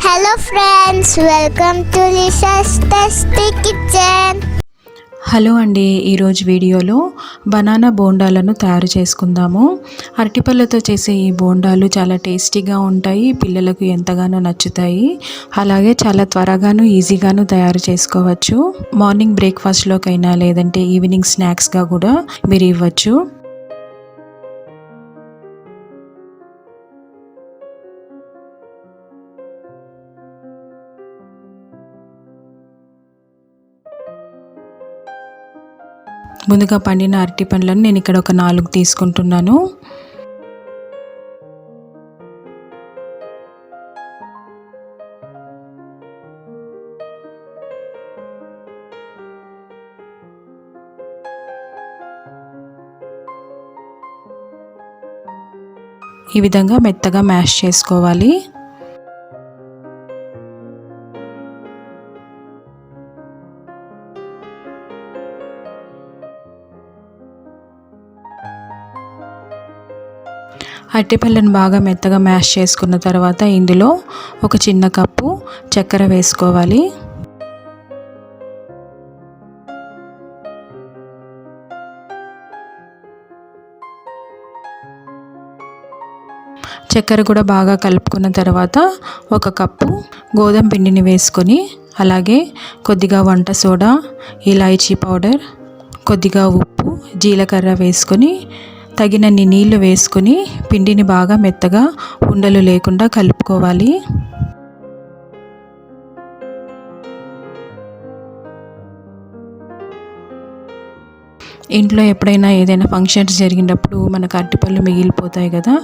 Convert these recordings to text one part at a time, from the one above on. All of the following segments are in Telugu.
Hello friends, welcome to Lisa's Tasty Kitchen. Hello అండి, ఈరోజు వీడియోలో బనానా బోండాలను తయారు చేసుకుందాము. అరటిపళ్ళతో చేసే ఈ బోండాలు చాలా టేస్టీగా ఉంటాయి, పిల్లలకు ఎంతగానో నచ్చుతాయి. అలాగే చాలా త్వరగాను ఈజీగాను తయారు చేసుకోవచ్చు. మార్నింగ్ బ్రేక్ఫాస్ట్లోకైనా లేదంటే ఈవినింగ్ స్నాక్స్గా కూడా మీరు ఇవ్వచ్చు. ముందుగా పండిన అరటి పండ్లను నేను ఇక్కడ ఒక 4 తీసుకుంటున్నాను. ఈ విధంగా మెత్తగా మ్యాష్ చేసుకోవాలి. అరటిపళ్ళను బాగా మెత్తగా మ్యాష్ చేసుకున్న తర్వాత ఇందులో ఒక చిన్న కప్పు చక్కెర వేసుకోవాలి. చక్కెర కూడా బాగా కలుపుకున్న తర్వాత ఒక కప్పు గోధుమ పిండిని వేసుకొని, అలాగే కొద్దిగా వంట సోడా, ఇలాచీ పౌడర్, కొద్దిగా ఉప్పు, జీలకర్ర వేసుకొని తగినన్ని నీళ్లు వేసుకొని పిండిని బాగా మెత్తగా ఉండలు లేకుండా కలుపుకోవాలి. ఇంట్లో ఎప్పుడైనా ఏదైనా ఫంక్షన్స్ జరిగినప్పుడు మనకు అరటిపళ్ళు మిగిలిపోతాయి కదా,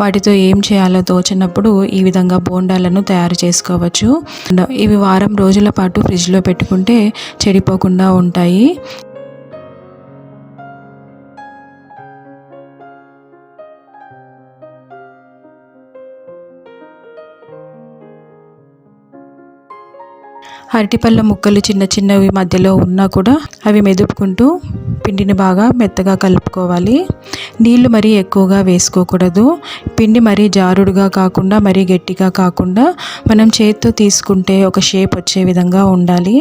వాటితో ఏం చేయాలో తోచినప్పుడు ఈ విధంగా బోండాలను తయారు చేసుకోవచ్చు. ఇవి వారం రోజుల పాటు ఫ్రిడ్జ్లో పెట్టుకుంటే చెడిపోకుండా ఉంటాయి. అరటిపళ్ళ ముక్కలు చిన్న చిన్నవి మధ్యలో ఉన్నా కూడా అవి మెదుపుకుంటూ పిండిని బాగా మెత్తగా కలుపుకోవాలి. నీళ్లు మరీ ఎక్కువగా వేసుకోకూడదు. పిండి మరీ జారుడుగా కాకుండా మరీ గట్టిగా కాకుండా మనం చేత్తో తీసుకుంటే ఒక షేప్ వచ్చే విధంగా ఉండాలి.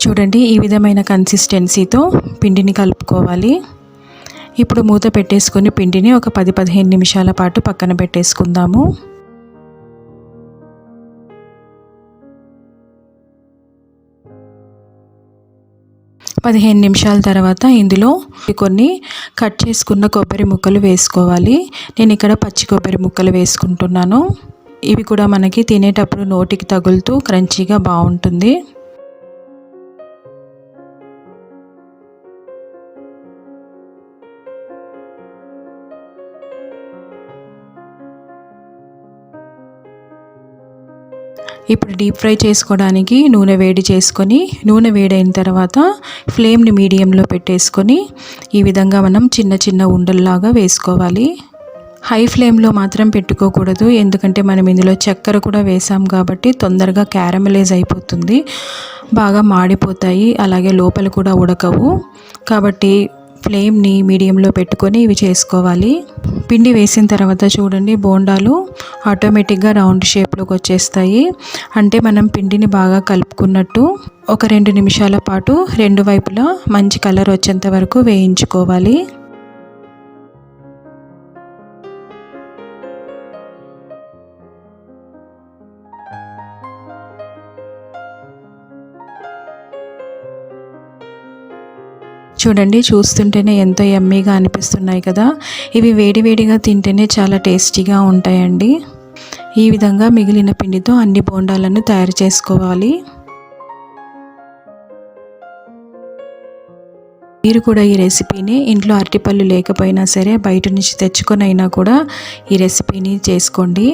చూడండి, ఈ విధమైన కన్సిస్టెన్సీతో పిండిని కలుపుకోవాలి. ఇప్పుడు మూత పెట్టేసుకొని పిండిని ఒక 10-15 నిమిషాల పాటు పక్కన పెట్టేసుకుందాము. నిమిషాల తర్వాత ఇందులో కొన్ని కట్ చేసుకున్న కొబ్బరి ముక్కలు వేసుకోవాలి. నేను ఇక్కడ పచ్చి కొబ్బరి ముక్కలు వేసుకుంటున్నాను. ఇవి కూడా మనకి తినేటప్పుడు నోటికి తగులుతూ క్రంచీగా బాగుంటుంది. ఇప్పుడు డీప్ ఫ్రై చేసుకోవడానికి నూనె వేడి చేసుకొని, నూనె వేడైన తర్వాత ఫ్లేమ్ని మీడియంలో పెట్టేసుకొని ఈ విధంగా మనం చిన్న చిన్న ఉండల్లాగా వేసుకోవాలి. హై ఫ్లేమ్లో మాత్రం పెట్టుకోకూడదు, ఎందుకంటే మనం ఇందులో చక్కెర కూడా వేసాం కాబట్టి తొందరగా క్యారమలైజ్ అయిపోతుంది, బాగా మాడిపోతాయి, అలాగే లోపల కూడా ఉడకవు. కాబట్టి ఫ్లేమ్ని మీడియంలో పెట్టుకొని ఇవి చేసుకోవాలి. పిండి వేసిన తర్వాత చూడండి, బోండాలు ఆటోమేటిక్గా రౌండ్ షేప్లోకి వచ్చేస్తాయి. అంటే మనం పిండిని బాగా కలుపుకున్నట్టు. ఒక 2 నిమిషాల పాటు 2 వైపులా మంచి కలర్ వచ్చేంత వరకు వేయించుకోవాలి. చూడండి, చూస్తుంటేనే ఎంతో యమ్మీగా అనిపిస్తున్నాయి కదా. ఇవి వేడివేడిగా తింటేనే చాలా టేస్టీగా ఉంటాయండి. ఈ విధంగా మిగిలిన పిండితో అన్ని బోండాలను తయారు చేసుకోవాలి. మీరు కూడా ఈ రెసిపీని ఇంట్లో అరటిపళ్ళు లేకపోయినా సరే బయట నుంచి తెచ్చుకొని అయినా కూడా ఈ రెసిపీని చేసుకోండి.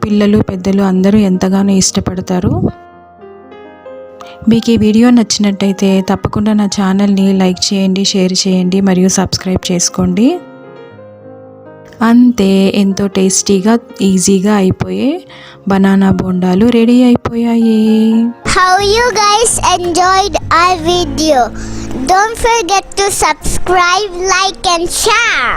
పిల్లలు పెద్దలు అందరూ ఎంతగానో ఇష్టపడతారు. మీకు ఈ వీడియో నచ్చినట్టయితే తప్పకుండా నా ఛానల్ని లైక్ చేయండి, షేర్ చేయండి మరియు సబ్స్క్రైబ్ చేసుకోండి. అంతే, ఎంతో టేస్టీగా ఈజీగా అయిపోయే బనానా బోండాలు రెడీ అయిపోయాయి. How you guys enjoyed our video? Don't forget to subscribe, like and share.